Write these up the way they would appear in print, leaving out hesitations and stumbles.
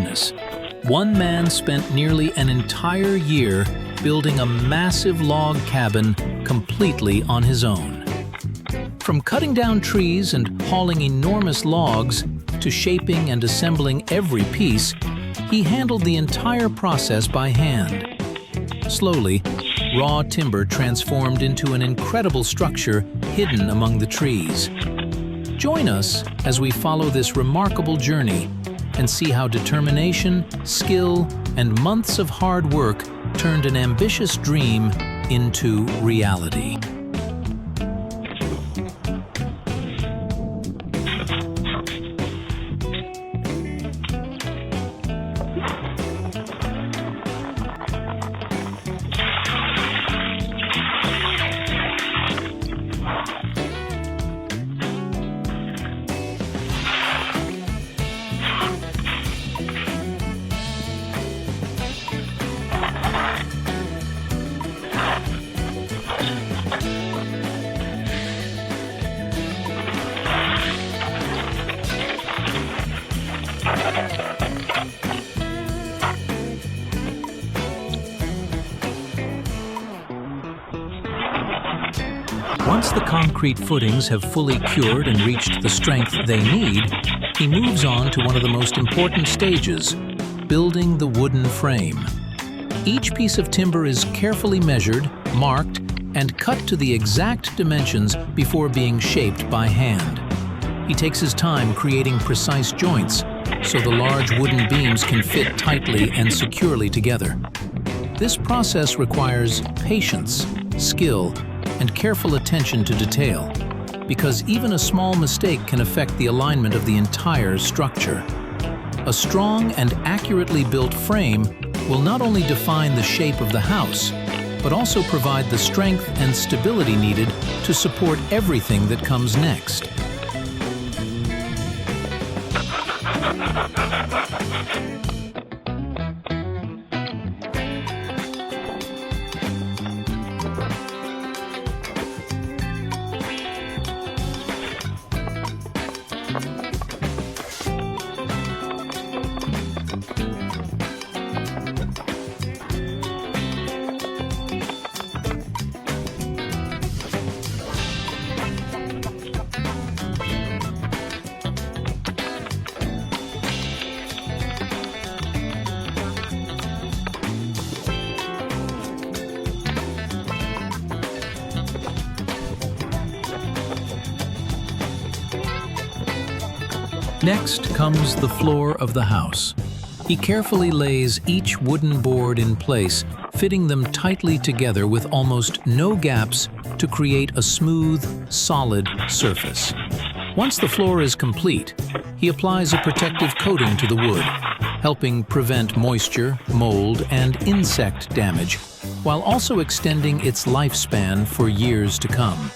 business. One man spent nearly an entire year building a massive log cabin completely on his own. From cutting down trees and hauling enormous logs to shaping and assembling every piece, he handled the entire process by hand. Slowly, raw timber transformed into an incredible structure hidden among the trees. Join us as we follow this remarkable journey and see how determination, skill, and months of hard work turned an ambitious dream into reality. Once the concrete footings have fully cured and reached the strength they need, he moves on to one of the most important stages, building the wooden frame. Each piece of timber is carefully measured, marked, and cut to the exact dimensions before being shaped by hand. He takes his time creating precise joints so the large wooden beams can fit tightly and securely together. This process requires patience, skill, and careful attention to detail, because even a small mistake can affect the alignment of the entire structure. A strong and accurately built frame will not only define the shape of the house, but also provide the strength and stability needed to support everything that comes next. Next comes the floor of the house. He carefully lays each wooden board in place, fitting them tightly together with almost no gaps to create a smooth, solid surface. Once the floor is complete, he applies a protective coating to the wood, helping prevent moisture, mold, and insect damage, while also extending its lifespan for years to come.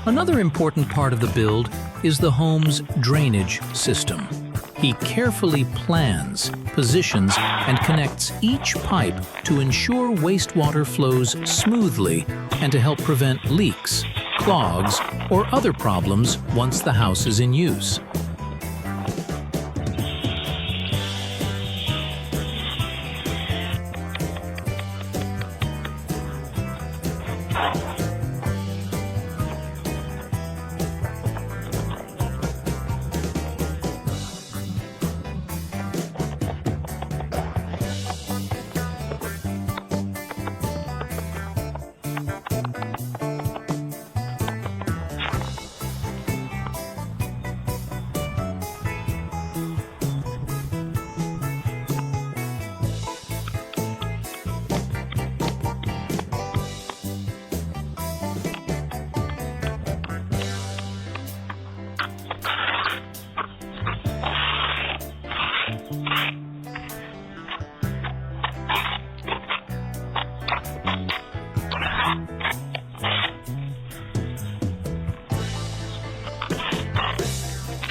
Another important part of the build is the home's drainage system. He carefully plans, positions, and connects each pipe to ensure wastewater flows smoothly and to help prevent leaks, clogs, or other problems once the house is in use.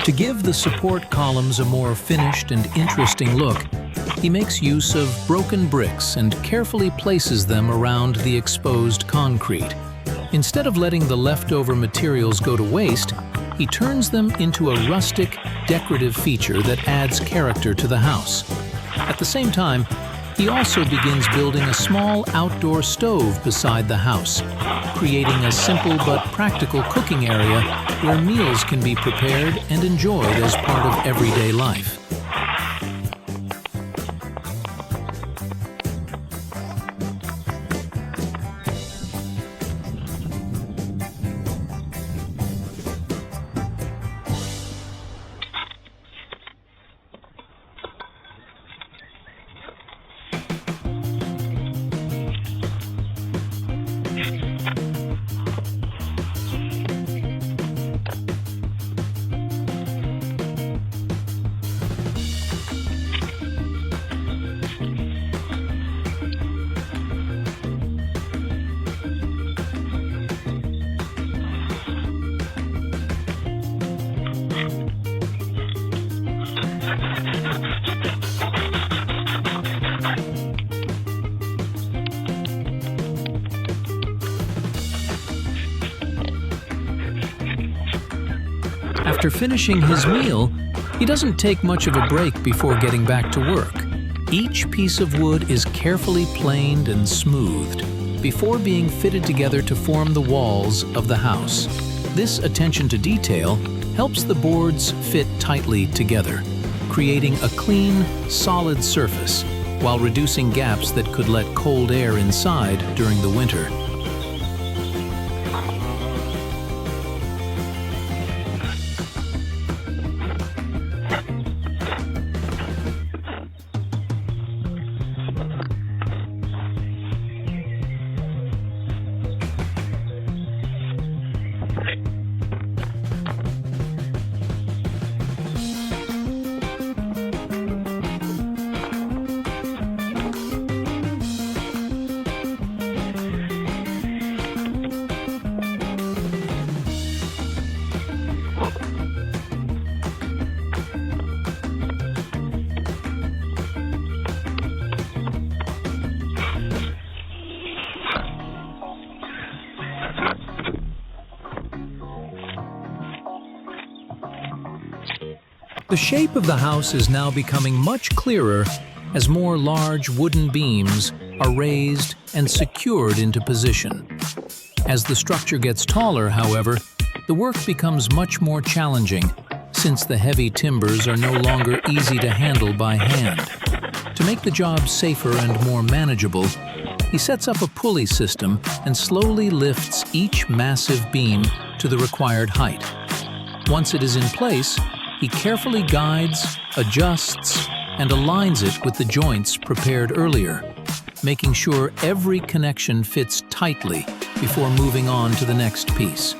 To give the support columns a more finished and interesting look, he makes use of broken bricks and carefully places them around the exposed concrete. Instead of letting the leftover materials go to waste, he turns them into a rustic, decorative feature that adds character to the house. At the same time, he also begins building a small outdoor stove beside the house, creating a simple but practical cooking area where meals can be prepared and enjoyed as part of everyday life. After finishing his meal, he doesn't take much of a break before getting back to work. Each piece of wood is carefully planed and smoothed before being fitted together to form the walls of the house. This attention to detail helps the boards fit tightly together, creating a clean, solid surface while reducing gaps that could let cold air inside during the winter. The shape of the house is now becoming much clearer as more large wooden beams are raised and secured into position. As the structure gets taller, however, the work becomes much more challenging since the heavy timbers are no longer easy to handle by hand. To make the job safer and more manageable, he sets up a pulley system and slowly lifts each massive beam to the required height. Once it is in place, he carefully guides, adjusts, and aligns it with the joints prepared earlier, making sure every connection fits tightly before moving on to the next piece.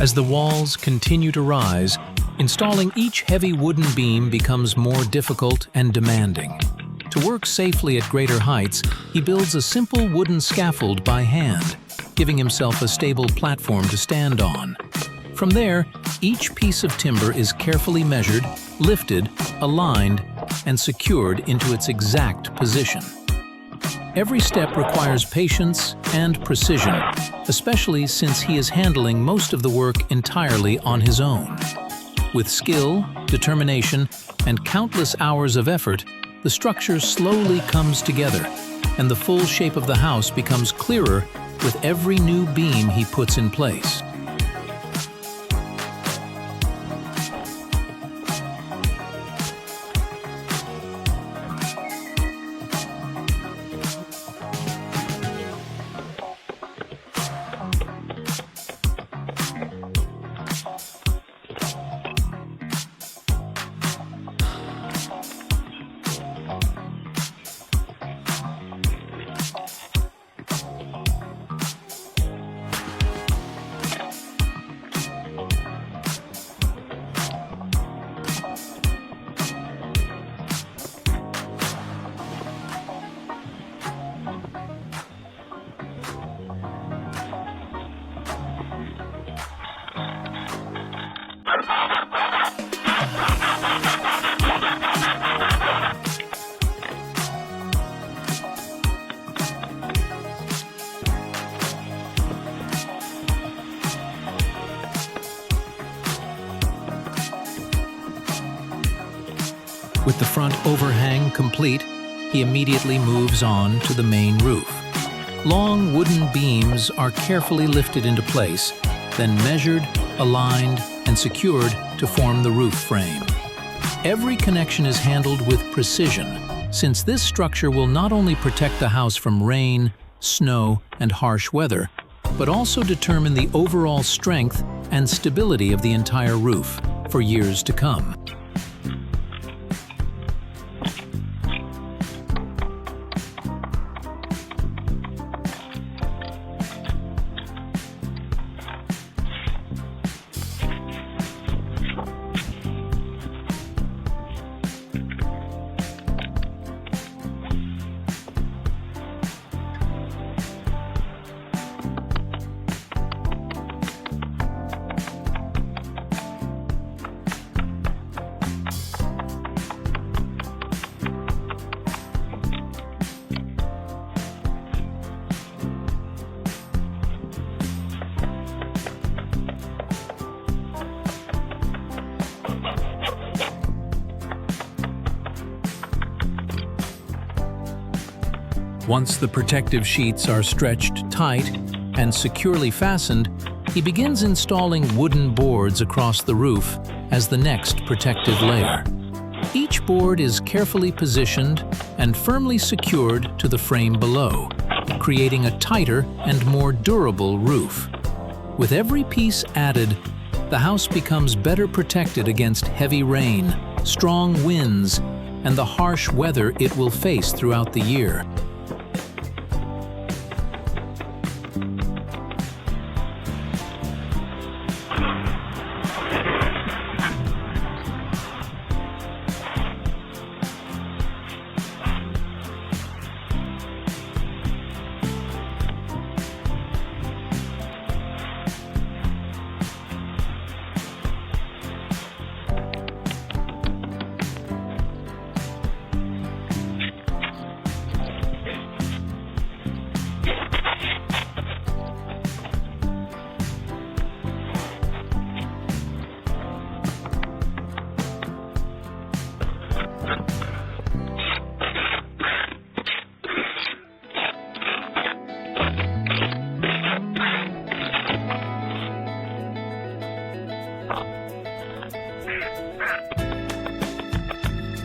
As the walls continue to rise, installing each heavy wooden beam becomes more difficult and demanding. To work safely at greater heights, he builds a simple wooden scaffold by hand, giving himself a stable platform to stand on. From there, each piece of timber is carefully measured, lifted, aligned, and secured into its exact position. Every step requires patience and precision, especially since he is handling most of the work entirely on his own. With skill, determination, and countless hours of effort, the structure slowly comes together, and the full shape of the house becomes clearer with every new beam he puts in place. With the front overhang complete, he immediately moves on to the main roof. Long wooden beams are carefully lifted into place, then measured, aligned, and secured to form the roof frame. Every connection is handled with precision, since this structure will not only protect the house from rain, snow, and harsh weather, but also determine the overall strength and stability of the entire roof for years to come. Once the protective sheets are stretched tight and securely fastened, he begins installing wooden boards across the roof as the next protective layer. Each board is carefully positioned and firmly secured to the frame below, creating a tighter and more durable roof. With every piece added, the house becomes better protected against heavy rain, strong winds, and the harsh weather it will face throughout the year.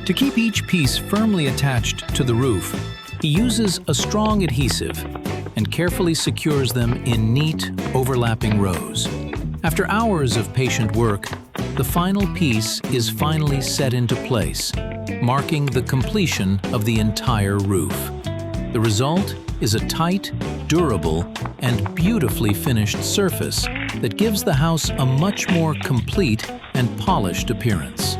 To keep each piece firmly attached to the roof, he uses a strong adhesive and carefully secures them in neat, overlapping rows. After hours of patient work, the final piece is finally set into place, marking the completion of the entire roof. The result is a tight, durable, and beautifully finished surface that gives the house a much more complete and polished appearance.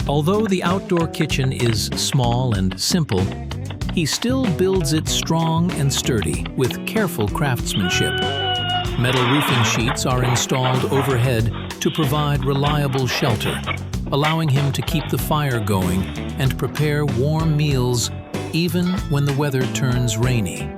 Although the outdoor kitchen is small and simple, he still builds it strong and sturdy with careful craftsmanship. Metal roofing sheets are installed overhead to provide reliable shelter, allowing him to keep the fire going and prepare warm meals even when the weather turns rainy.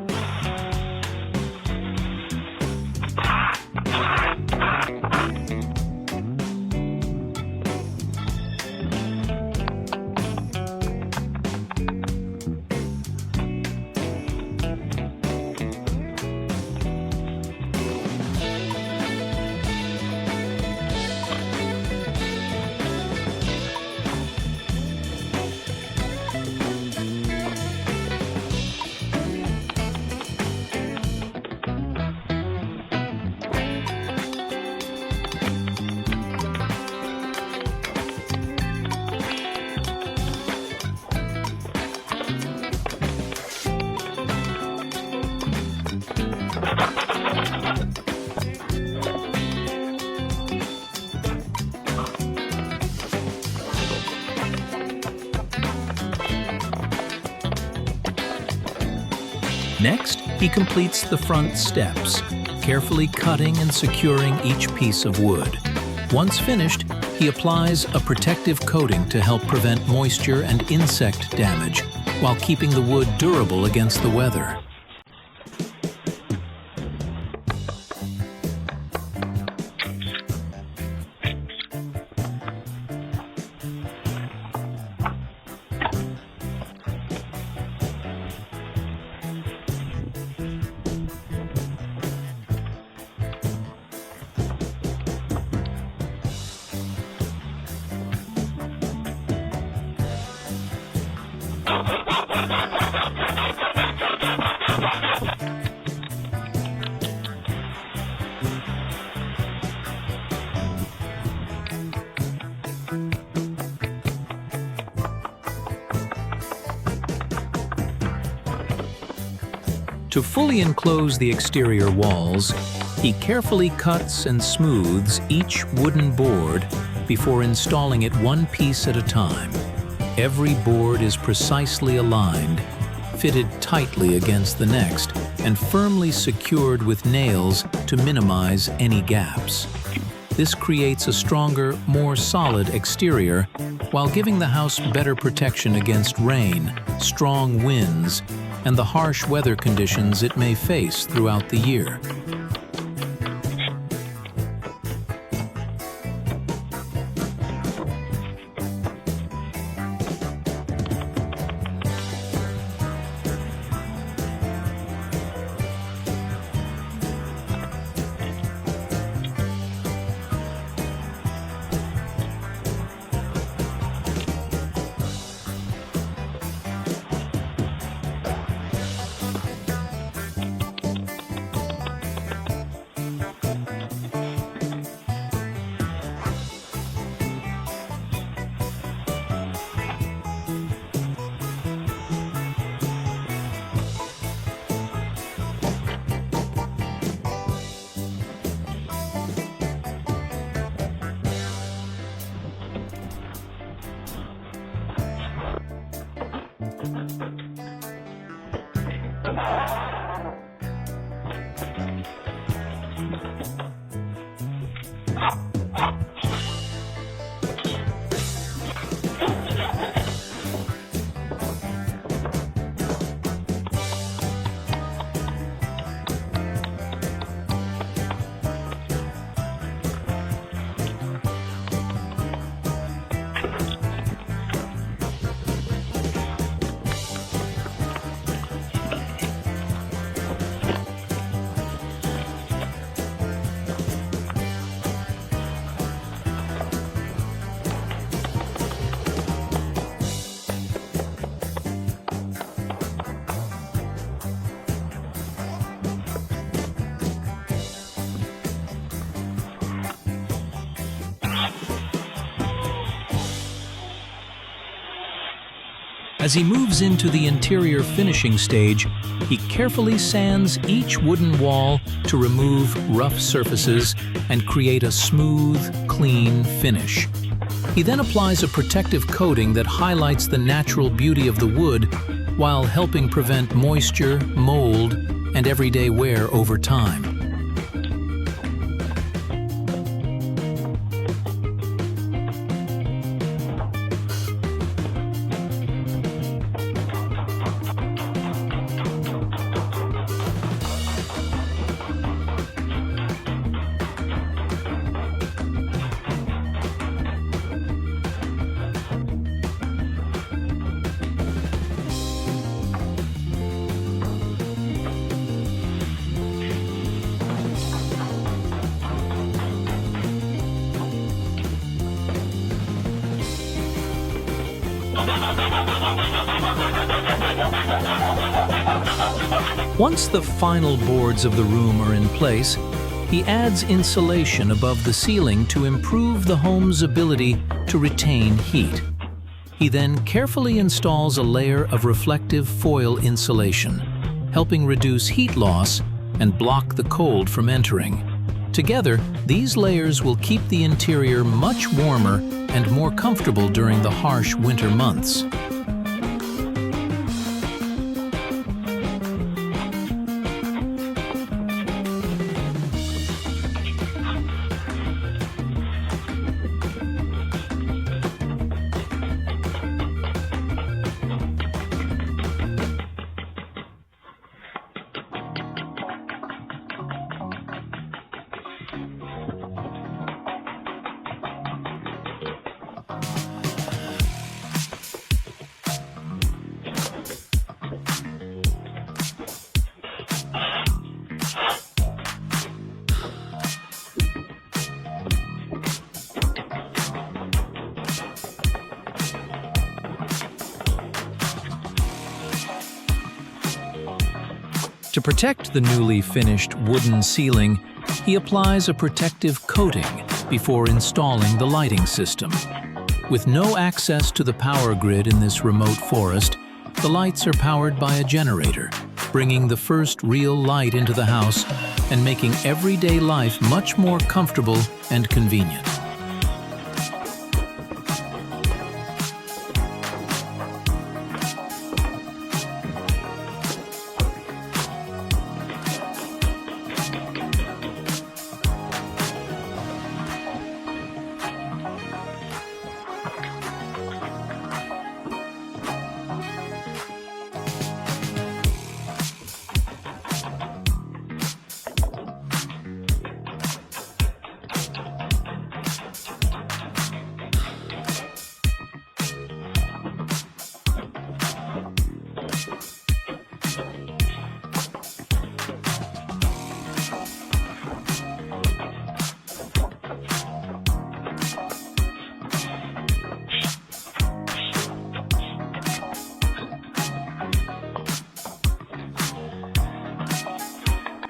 Next, he completes the front steps, carefully cutting and securing each piece of wood. Once finished, he applies a protective coating to help prevent moisture and insect damage, while keeping the wood durable against the weather. To fully enclose the exterior walls, he carefully cuts and smooths each wooden board before installing it one piece at a time. Every board is precisely aligned, fitted tightly against the next, and firmly secured with nails to minimize any gaps. This creates a stronger, more solid exterior, while giving the house better protection against rain, strong winds, and the harsh weather conditions it may face throughout the year. As he moves into the interior finishing stage, he carefully sands each wooden wall to remove rough surfaces and create a smooth, clean finish. He then applies a protective coating that highlights the natural beauty of the wood while helping prevent moisture, mold, and everyday wear over time. Once the final boards of the room are in place, he adds insulation above the ceiling to improve the home's ability to retain heat. He then carefully installs a layer of reflective foil insulation, helping reduce heat loss and block the cold from entering. Together, these layers will keep the interior much warmer and more comfortable during the harsh winter months. To protect the newly finished wooden ceiling, he applies a protective coating before installing the lighting system. With no access to the power grid in this remote forest, the lights are powered by a generator, bringing the first real light into the house and making everyday life much more comfortable and convenient.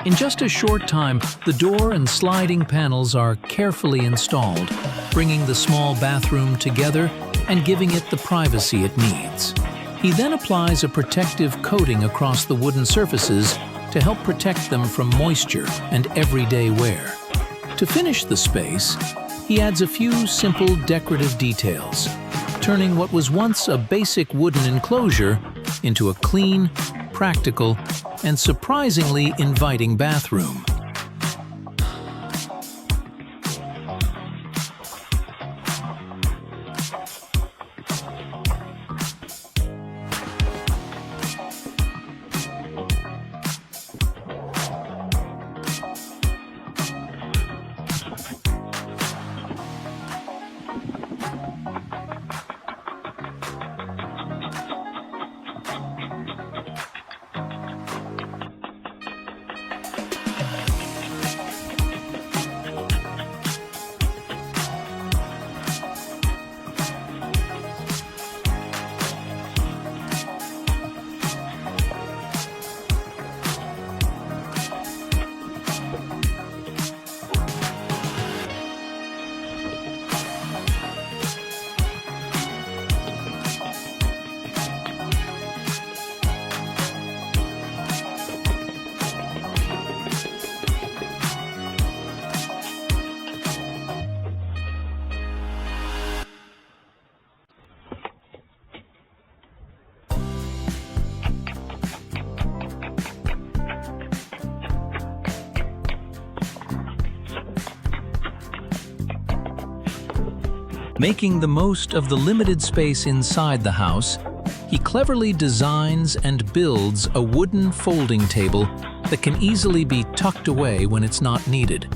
In just a short time, the door and sliding panels are carefully installed, bringing the small bathroom together and giving it the privacy it needs. He then applies a protective coating across the wooden surfaces to help protect them from moisture and everyday wear. To finish the space, he adds a few simple decorative details, turning what was once a basic wooden enclosure into a clean, practical, and surprisingly inviting bathroom. Making the most of the limited space inside the house, he cleverly designs and builds a wooden folding table that can easily be tucked away when it's not needed.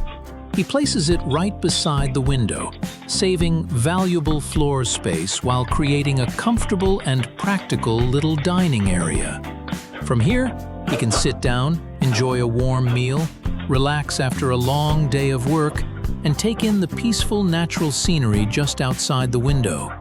He places it right beside the window, saving valuable floor space while creating a comfortable and practical little dining area. From here, he can sit down, enjoy a warm meal, relax after a long day of work, and take in the peaceful natural scenery just outside the window.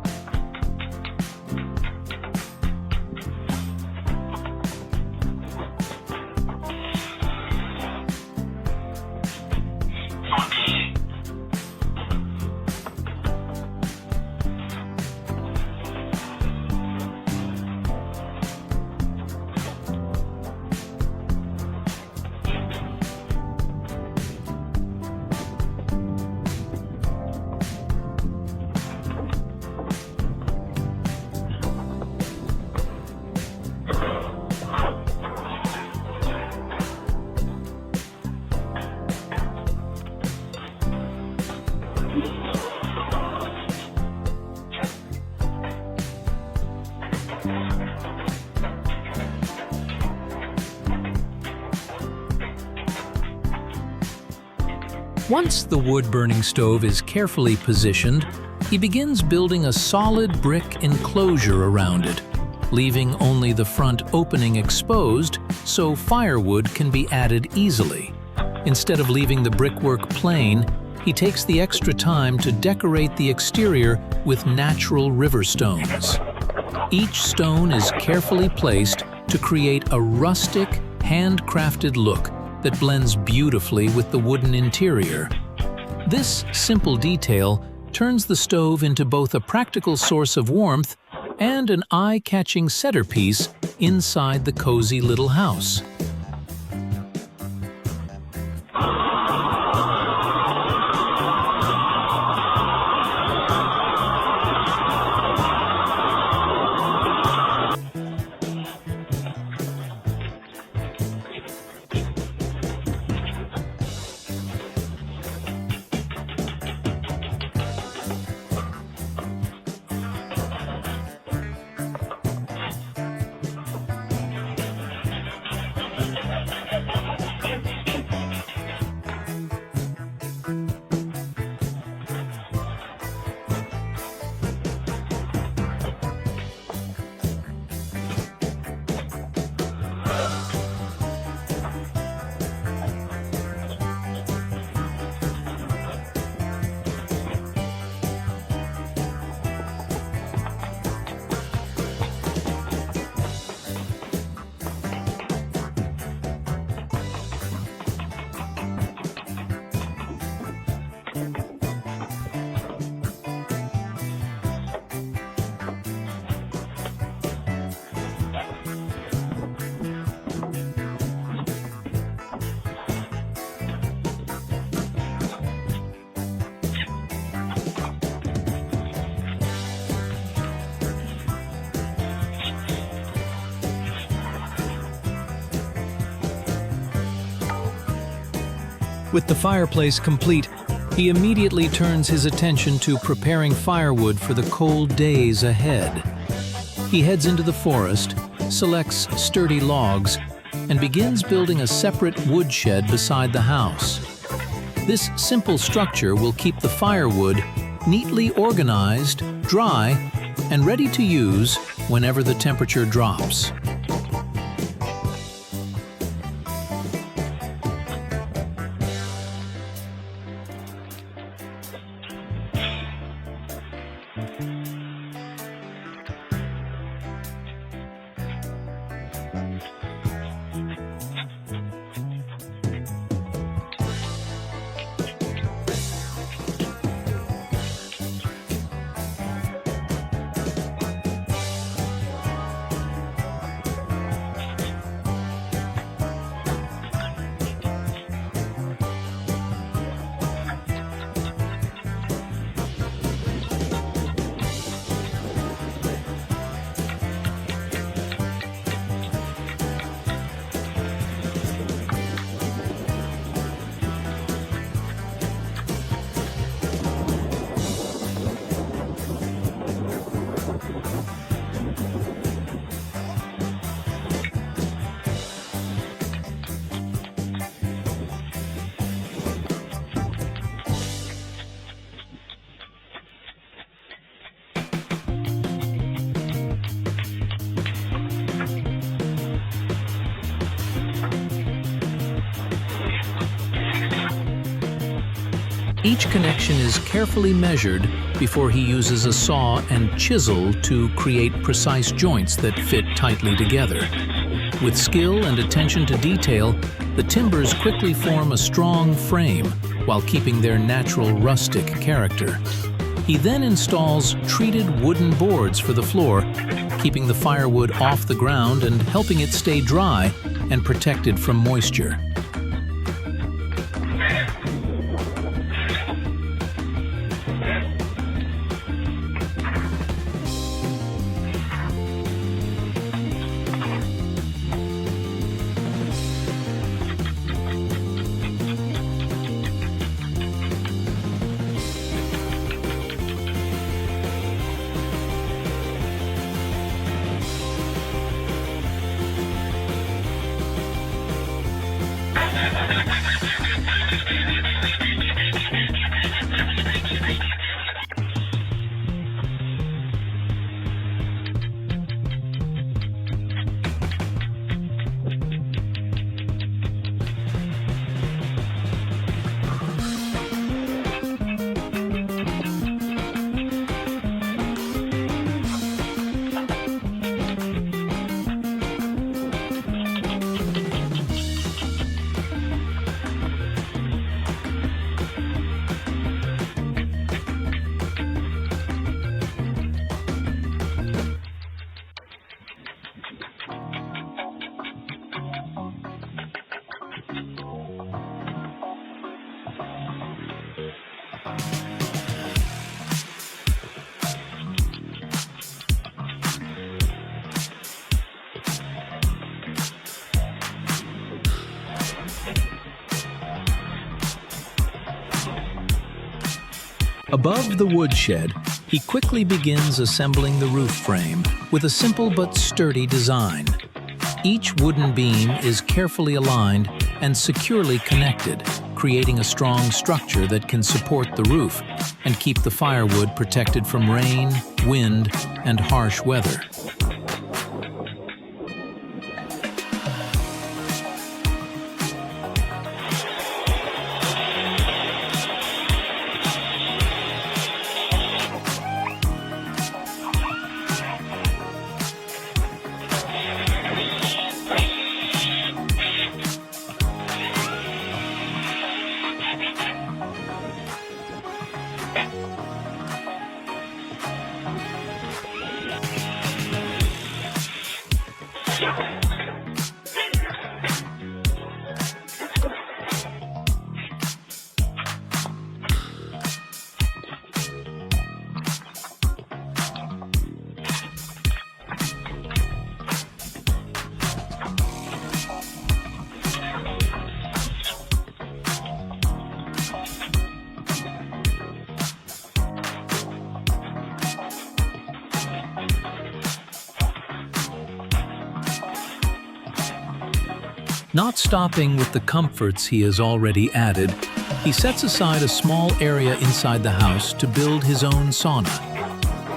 Once the wood-burning stove is carefully positioned, he begins building a solid brick enclosure around it, leaving only the front opening exposed so firewood can be added easily. Instead of leaving the brickwork plain, he takes the extra time to decorate the exterior with natural river stones. Each stone is carefully placed to create a rustic handcrafted look that blends beautifully with the wooden interior. This simple detail turns the stove into both a practical source of warmth and an eye-catching centerpiece inside the cozy little house. With the fireplace complete, he immediately turns his attention to preparing firewood for the cold days ahead. He heads into the forest, selects sturdy logs, and begins building a separate woodshed beside the house. This simple structure will keep the firewood neatly organized, dry, and ready to use whenever the temperature drops. Each connection is carefully measured before he uses a saw and chisel to create precise joints that fit tightly together. With skill and attention to detail, the timbers quickly form a strong frame while keeping their natural rustic character. He then installs treated wooden boards for the floor, keeping the firewood off the ground and helping it stay dry and protected from moisture. Above the woodshed, he quickly begins assembling the roof frame with a simple but sturdy design. Each wooden beam is carefully aligned and securely connected, creating a strong structure that can support the roof and keep the firewood protected from rain, wind, and harsh weather. Not stopping with the comforts he has already added, he sets aside a small area inside the house to build his own sauna.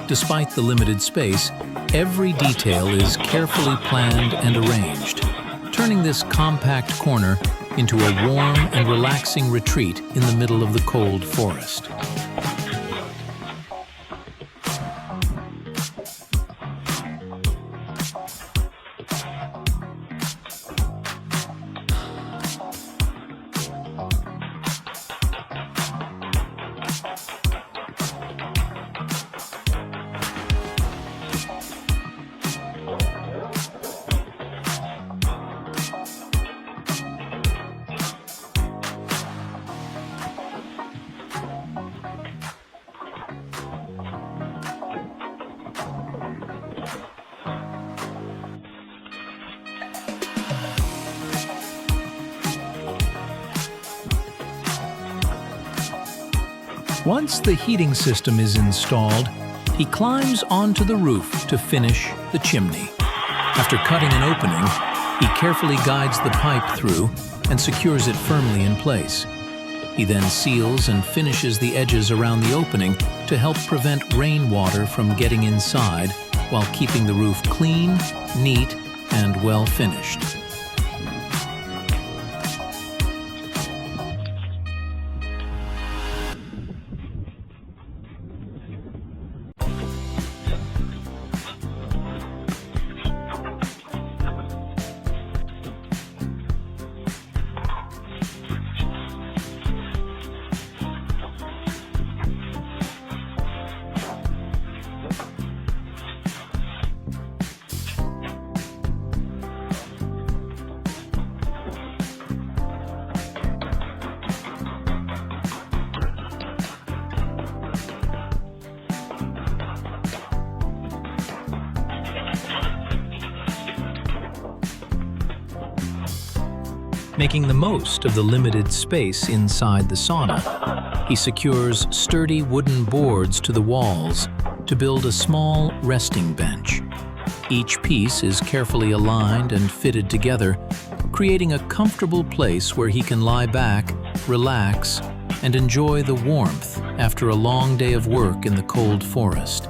Despite the limited space, every detail is carefully planned and arranged, turning this compact corner into a warm and relaxing retreat in the middle of the cold forest. Once the heating system is installed, he climbs onto the roof to finish the chimney. After cutting an opening, he carefully guides the pipe through and secures it firmly in place. He then seals and finishes the edges around the opening to help prevent rainwater from getting inside while keeping the roof clean, neat, and well finished. Making the most of the limited space inside the sauna, he secures sturdy wooden boards to the walls to build a small resting bench. Each piece is carefully aligned and fitted together, creating a comfortable place where he can lie back, relax, and enjoy the warmth after a long day of work in the cold forest.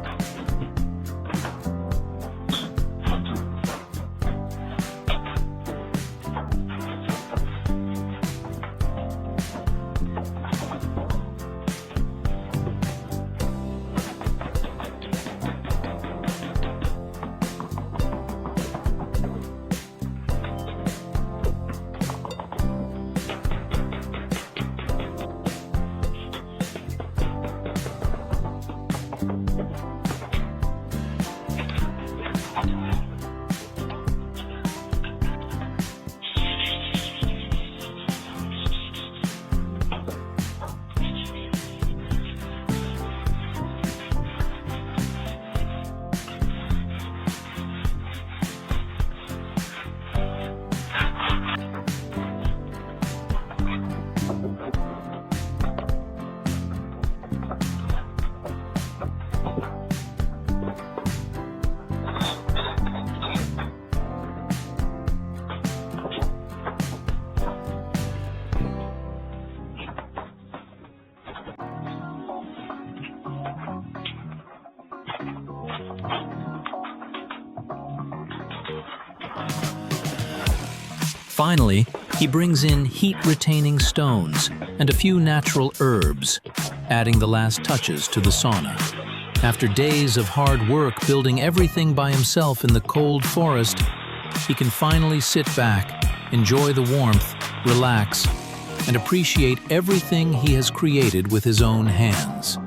Finally, he brings in heat-retaining stones and a few natural herbs, adding the last touches to the sauna. After days of hard work building everything by himself in the cold forest, he can finally sit back, enjoy the warmth, relax, and appreciate everything he has created with his own hands.